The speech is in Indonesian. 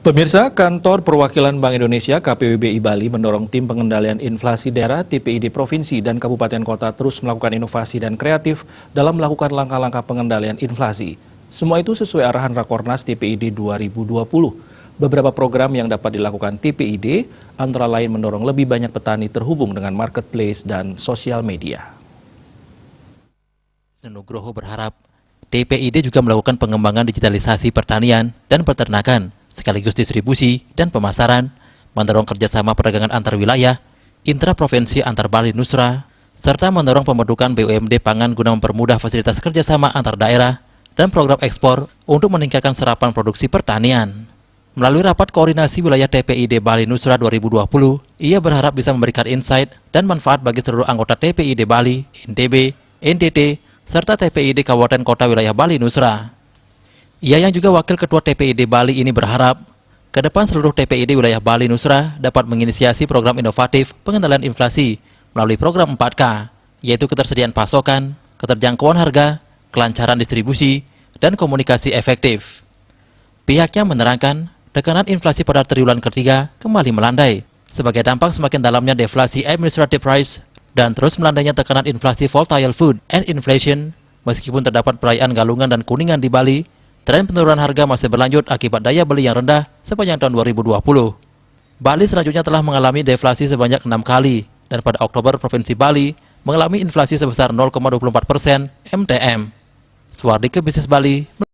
Pemirsa, Kantor Perwakilan Bank Indonesia KPWBI Bali mendorong tim pengendalian inflasi daerah TPID Provinsi dan Kabupaten Kota terus melakukan inovasi dan kreatif dalam melakukan langkah-langkah pengendalian inflasi. Semua itu sesuai arahan Rakornas TPID 2020. Beberapa program yang dapat dilakukan TPID antara lain mendorong lebih banyak petani terhubung dengan marketplace dan sosial media. Nugroho berharap TPID juga melakukan pengembangan digitalisasi pertanian dan peternakan, sekaligus distribusi dan pemasaran, mendorong kerjasama perdagangan antar wilayah, intraprovinsi antar Bali Nusra, serta mendorong pembentukan BUMD pangan guna mempermudah fasilitas kerjasama antar daerah dan program ekspor untuk meningkatkan serapan produksi pertanian. Melalui rapat koordinasi wilayah TPID Bali Nusra 2020, ia berharap bisa memberikan insight dan manfaat bagi seluruh anggota TPID Bali, NTB, NTT, serta TPID Kabupaten Kota Wilayah Bali Nusra. Ia yang juga wakil ketua TPID Bali ini berharap, ke depan seluruh TPID wilayah Bali Nusra dapat menginisiasi program inovatif pengendalian inflasi melalui program 4K, yaitu ketersediaan pasokan, keterjangkauan harga, kelancaran distribusi, dan komunikasi efektif. Pihaknya menerangkan, tekanan inflasi pada triwulan ketiga kembali melandai, sebagai dampak semakin dalamnya deflasi administrative price dan terus melandainya tekanan inflasi volatile food and inflation. Meskipun terdapat perayaan Galungan dan Kuningan di Bali, tren penurunan harga masih berlanjut akibat daya beli yang rendah sepanjang tahun 2020. Bali selanjutnya telah mengalami deflasi sebanyak 6 kali, dan pada Oktober Provinsi Bali mengalami inflasi sebesar 0,24% MTM. Suardike Bisnis Bali.